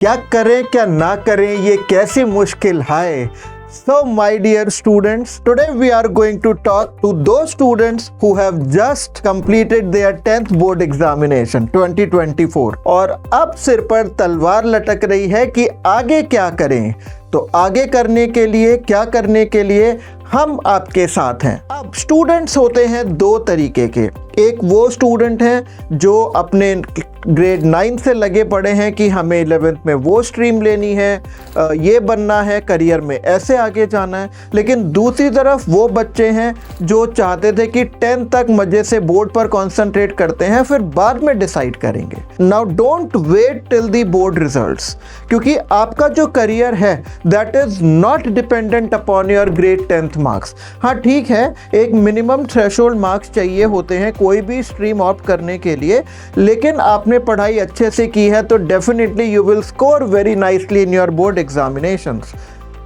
क्या करें क्या ना करें ये कैसी मुश्किल है। So my dear students, today we are going to talk to those students who have just completed their 10th board examination 2024 और अब सिर पर तलवार लटक रही है कि आगे क्या करें। तो आगे करने के लिए क्या करने के लिए हम आपके साथ हैं। अब स्टूडेंट्स होते हैं दो तरीके के। एक वो स्टूडेंट हैं जो अपने ग्रेड 9 से लगे पड़े हैं कि हमें 11th में वो स्ट्रीम लेनी है, ये बनना है, करियर में ऐसे आगे जाना है। लेकिन दूसरी तरफ वो बच्चे हैं जो चाहते थे कि 10th तक मज़े से बोर्ड पर कॉन्सेंट्रेट करते हैं, फिर बाद में डिसाइड करेंगे। Now don't wait till the board results, क्योंकि आपका जो करियर है that is not dependent upon your grade 10th marks. हाँ ठीक है, एक मिनिमम थ्रेशोल्ड मार्क्स चाहिए होते हैं कोई भी स्ट्रीम ऑप्ट करने के लिए, लेकिन आपने पढ़ाई अच्छे से की है तो definitely you will score very nicely in your board examinations.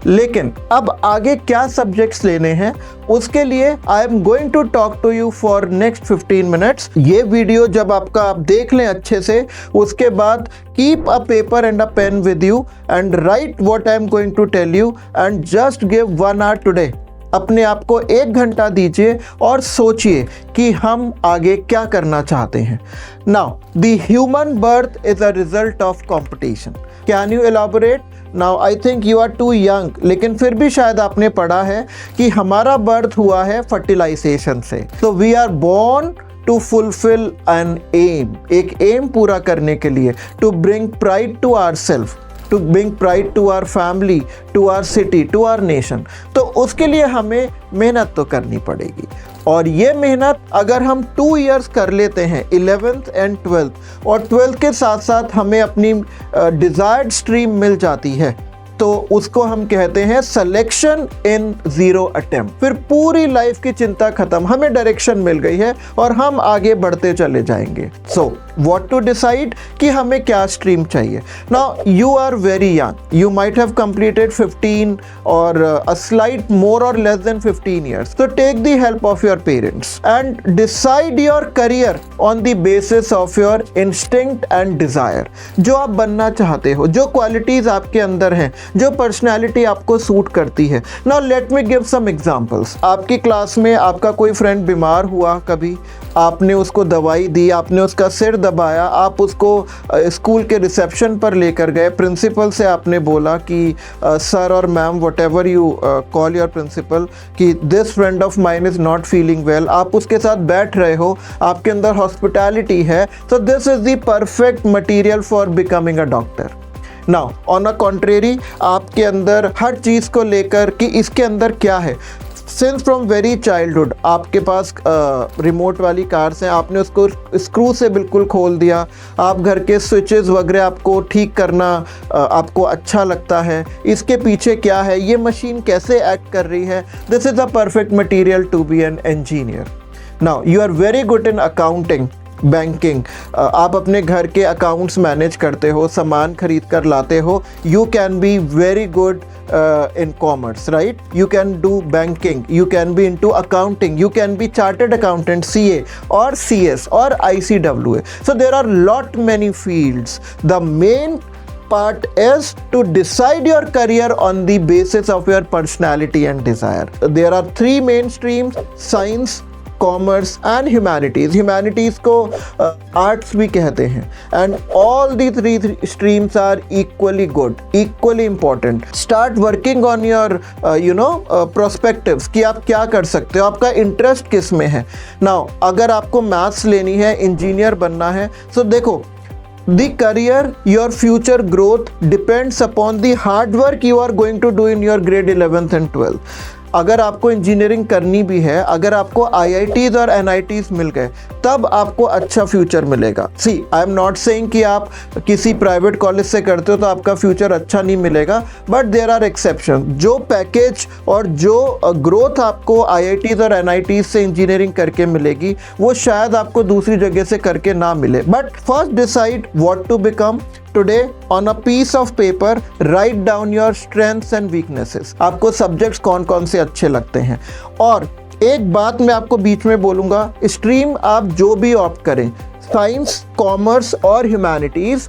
लेकिन अब आगे क्या सब्जेक्ट्स लेने हैं उसके लिए I am going to talk to you for next 15 minutes. ये वीडियो जब आप देख लें अच्छे से, उसके बाद keep a paper and a pen with you and write what I am going to tell you and just give 1 hour today. अपने आप को 1 घंटा दीजिए और सोचिए कि हम आगे क्या करना चाहते हैं। Now the human birth is a result of competition. Can you elaborate? Now I think you are too young, लेकिन फिर भी शायद आपने पढ़ा है कि हमारा बर्थ हुआ है फर्टिलाइजेशन से। तो we are born to fulfil an aim, एक एम पूरा करने के लिए, to bring pride to our self, to bring pride to our family, to our city, to our nation. तो उसके लिए हमें मेहनत तो करनी पड़ेगी, और ये मेहनत अगर हम 2 इयर्स कर लेते हैं 11th एंड 12th, और 12th के साथ साथ हमें अपनी डिज़ायर्ड स्ट्रीम मिल जाती है, तो उसको हम कहते हैं सिलेक्शन इन 0 अटेम्प्ट। फिर पूरी लाइफ की चिंता खत्म, हमें डायरेक्शन मिल गई है और हम आगे बढ़ते चले जाएंगे। सो व्हाट टू डिसाइड कि हमें क्या स्ट्रीम चाहिए। Now you are very young, you might have completed 15 और अ स्लाइट मोर और less than 15 years। So take the help of your parents and decide your career on the basis of your instinct and desire। जो आप बनना चाहते हो, जो qualities आपके अंदर हैं, जो पर्सनैलिटी आपको सूट करती है। Now let me give some examples. आपकी क्लास में आपका कोई फ्रेंड बीमार हुआ, कभी आपने उसको दवाई दी, आपने उसका सिर दबाया, आप उसको स्कूल के रिसेप्शन पर लेकर गए, प्रिंसिपल से आपने बोला कि सर और ma'am whatever you call your principal कि this friend of mine is not feeling well. आप उसके साथ बैठ रहे हो, आपके अंदर हॉस्पिटैलिटी है, so this is the perfect material for becoming a doctor. Now on a contrary, आपके अंदर हर चीज़ को लेकर कि इसके अंदर क्या है, सिंस फ्रॉम वेरी चाइल्डहुड आपके पास रिमोट वाली कार्स हैं, आपने उसको स्क्रू से बिल्कुल खोल दिया, आप घर के स्विचेस वगैरह आपको ठीक करना आपको अच्छा लगता है, इसके पीछे क्या है, ये मशीन कैसे एक्ट कर रही है, this is a perfect material to be an engineer. Now you are very good in accounting, banking, आप अपने घर के अकाउंट्स मैनेज करते हो, सामान खरीद कर लाते हो, you can be very good in commerce, right? You can do banking, you can be into accounting, you can be chartered accountant, CA or CS or ICWA. So there are lot many fields. The main part is to decide your career on the basis of your personality and desire. There are 3 main streams: science, commerce and humanities. Humanities को arts भी कहते हैं, and all the 3 streams are equally good, equally important. Start working on your prospectives कि आप क्या कर सकते हो, आपका इंटरेस्ट किस में है। नाउ अगर आपको मैथ्स लेनी है, इंजीनियर बनना है, सो देखो the career, your future growth depends upon the hard work you are going to do in your grade 11th and 12th। अगर आपको इंजीनियरिंग करनी भी है, अगर आपको IITs और NITs मिल गए, तब आपको अच्छा फ्यूचर मिलेगा। सी आई एम नॉट सेइंग कि आप किसी प्राइवेट कॉलेज से करते हो तो आपका फ्यूचर अच्छा नहीं मिलेगा, बट देयर आर एक्सेप्शन। जो पैकेज और जो ग्रोथ आपको IITs और NITs से इंजीनियरिंग करके मिलेगी, वो शायद आपको दूसरी जगह से करके ना मिले। But first decide what to become. Today on a piece of paper write down your strengths and weaknesses। आपको सब्जेक्ट्स कौन कौन से अच्छे लगते हैं। और एक बात मैं आपको बीच में बोलूँगा, स्ट्रीम आप जो भी ऑप्ट करें, साइंस, कॉमर्स और ह्यूमैनिटीज़,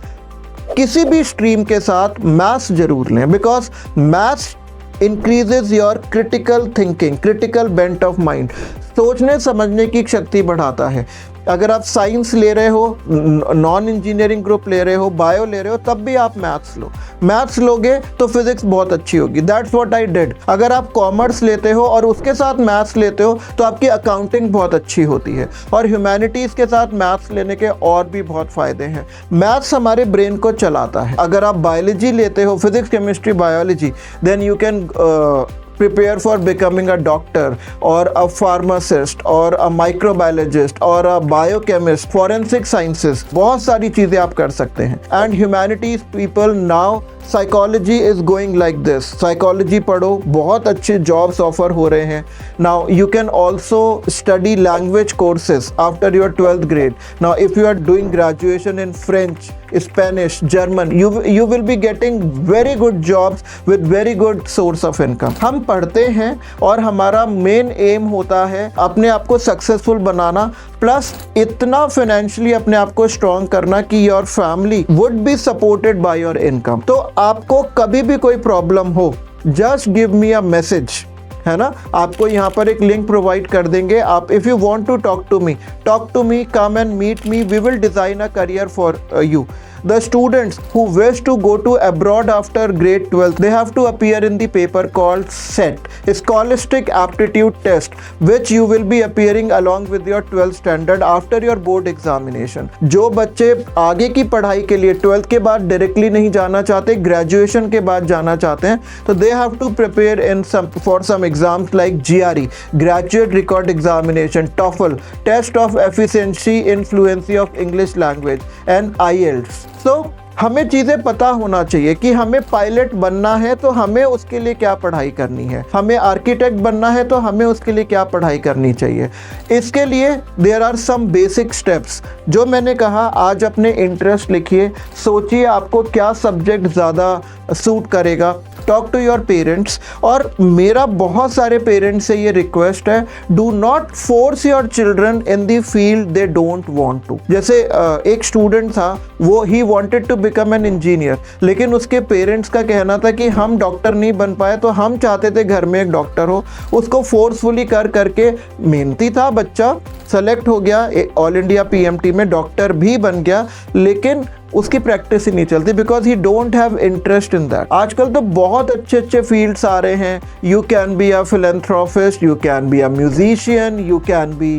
किसी भी स्ट्रीम के साथ मैथ्स जरूर लें, because maths increases your critical thinking, critical bent of mind, सोचने समझने की शक्ति बढ़ाता है। अगर आप साइंस ले रहे हो, नॉन इंजीनियरिंग ग्रुप ले रहे हो, बायो ले रहे हो, तब भी आप मैथ्स लो। मैथ्स लोगे तो फिजिक्स बहुत अच्छी होगी। That's what I did. अगर आप कॉमर्स लेते हो और उसके साथ मैथ्स लेते हो तो आपकी अकाउंटिंग बहुत अच्छी होती है। और ह्यूमैनिटीज़ के साथ मैथ्स लेने के और भी बहुत फ़ायदे हैं। मैथ्स हमारे ब्रेन को चलाता है। अगर आप बायोलॉजी लेते हो, physics, chemistry, biology, then you can prepare for becoming a doctor or a pharmacist or a microbiologist or a biochemist, forensic sciences, बहुत सारी चीज़ें आप कर सकते हैं। And humanities people now psychology is going like this. Psychology पढ़ो, बहुत अच्छे जॉब्स ऑफर हो रहे हैं। Now you can also study language courses after your 12th grade. Now if you are doing graduation in French, Spanish, German, you will be getting very good jobs with very good source of income। हम पढ़ते हैं और हमारा main M होता है अपने आप को सक्सेसफुल बनाना, प्लस इतना फाइनेंशियली अपने आप को स्ट्रॉन्ग करना कि your family would be supported by your income. तो आपको कभी भी कोई प्रॉब्लम हो, just give me a message, है ना। आपको यहाँ पर एक लिंक प्रोवाइड कर देंगे। आप if you want to talk to me, come and meet me, we will design a career for you. The students who wish to go to abroad after grade 12, they have to appear in the paper called SET, Scholastic Aptitude Test, which you will be appearing along with your 12th standard after your board examination। जो बच्चे आगे की पढ़ाई के लिए 12th के बाद directly नहीं जाना चाहते, ग्रेजुएशन के बाद जाना चाहते हैं, तो they have to prepare in for some exams like GRE, Graduate Record Examination, TOEFL, Test of Efficiency in Fluency of English Language, and IELTS। तो हमें चीज़ें पता होना चाहिए कि हमें पायलट बनना है तो हमें उसके लिए क्या पढ़ाई करनी है, हमें आर्किटेक्ट बनना है तो हमें उसके लिए क्या पढ़ाई करनी चाहिए। इसके लिए there are some basic steps जो मैंने कहा। आज अपने इंटरेस्ट लिखिए, सोचिए आपको क्या सब्जेक्ट ज़्यादा सूट करेगा। Talk to your parents. और मेरा बहुत सारे पेरेंट्स से ये रिक्वेस्ट है, do not force your children in the field they don't want to. जैसे एक स्टूडेंट था, वो he wanted to become an engineer, लेकिन उसके पेरेंट्स का कहना था कि हम डॉक्टर नहीं बन पाए, तो हम चाहते थे घर में एक डॉक्टर हो। उसको फोर्सफुली कर करके, मेहनती था बच्चा, सेलेक्ट हो गया, ऑल इंडिया PMT में डॉक्टर भी बन गया, लेकिन उसकी प्रैक्टिस ही नहीं चलती, because he don't have interest in that. आजकल तो बहुत अच्छे अच्छे फील्ड्स आ रहे हैं। You can be a philanthropist, you can be a musician, you can be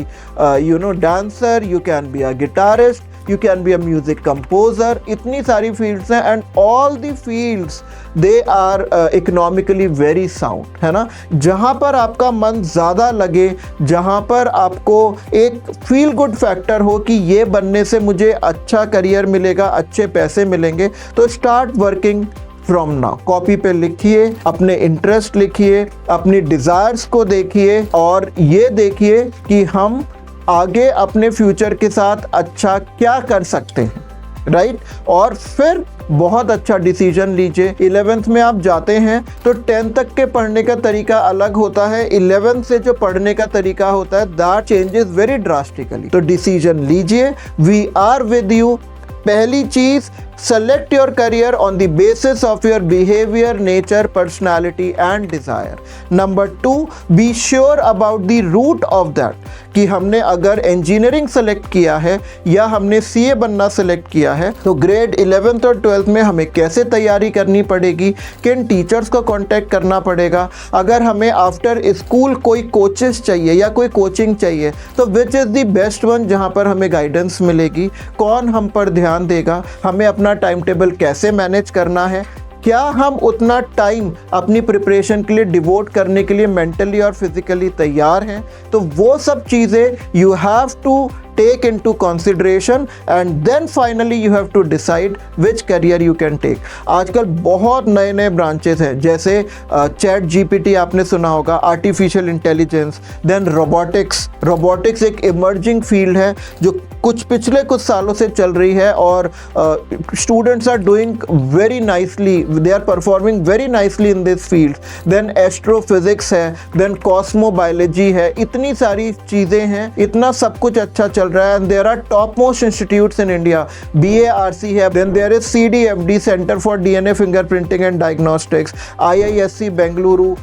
dancer, you can be a guitarist, you can be a music composer। इतनी सारी fields हैं, and all the fields they are economically very sound, है ना। जहाँ पर आपका मन ज़्यादा लगे, जहाँ पर आपको एक फील गुड फैक्टर हो कि ये बनने से मुझे अच्छा करियर मिलेगा, अच्छे पैसे मिलेंगे, तो start working from now. Copy पे लिखिए, अपने इंटरेस्ट लिखिए, अपनी डिज़ायर्स को देखिए, और ये देखिए कि हम आगे अपने फ्यूचर के साथ अच्छा क्या कर सकते हैं, राइट। और फिर बहुत अच्छा डिसीजन लीजिए। 11th में आप जाते हैं तो 10th तक के पढ़ने का तरीका अलग होता है, 11th से जो पढ़ने का तरीका होता है दैट चेंजेस वेरी ड्रास्टिकली। तो डिसीजन लीजिए, वी आर विद यू। पहली चीज, select your career on the basis of your behavior, nature, personality and desire। Number 2, be sure about the root of that, कि हमने अगर इंजीनियरिंग सेलेक्ट किया है या हमने CA बनना सेलेक्ट किया है, तो ग्रेड 11th और 12th में हमें कैसे तैयारी करनी पड़ेगी, किन टीचर्स को कांटेक्ट करना पड़ेगा। अगर हमें आफ्टर स्कूल कोई कोचेस चाहिए या कोई कोचिंग चाहिए, तो which is the best one जहाँ पर हमें गाइडेंस मिलेगी, कौन हम पर ध्यान देगा, हमें अपना टाइम टेबल कैसे मैनेज करना है, क्या हम उतना टाइम अपनी प्रिपरेशन के लिए डिवोट करने के लिए मेंटली और फिजिकली तैयार हैं। तो वो सब चीज़ें you have to take into consideration and then finally you have to decide which career you can take। आजकल बहुत नए नए ब्रांचेस हैं, जैसे ChatGPT आपने सुना होगा, आर्टिफिशियल इंटेलिजेंस, देन रोबोटिक्स एक इमर्जिंग फील्ड है जो कुछ पिछले कुछ सालों से चल रही है और students are doing very nicely, they are performing very nicely in this field. Then astrophysics है, देन कॉस्मोबायोलॉजी है, इतनी सारी चीज़ें हैं, इतना सब कुछ अच्छा चल रहा है। And there are top most institutes in India, BARC है, then there is CDFD, centre for DNA fingerprinting and diagnostics, IISc Bengaluru,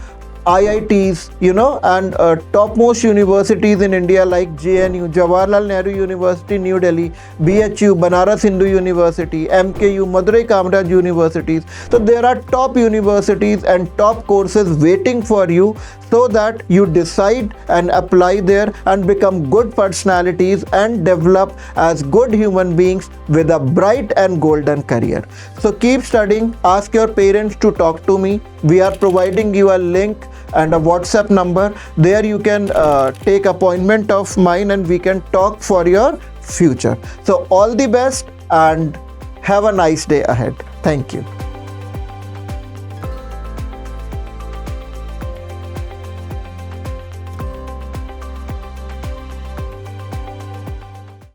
IITs, and topmost universities in India like JNU, Jawaharlal Nehru University, New Delhi, BHU, Banaras Hindu University, MKU, Madurai Kamaraj Universities. So there are top universities and top courses waiting for you so that you decide and apply there and become good personalities and develop as good human beings with a bright and golden career. So keep studying, ask your parents to talk to me. We are providing you a link and a WhatsApp number. There you can take appointment of mine and we can talk for your future. So all the best and have a nice day ahead. Thank you.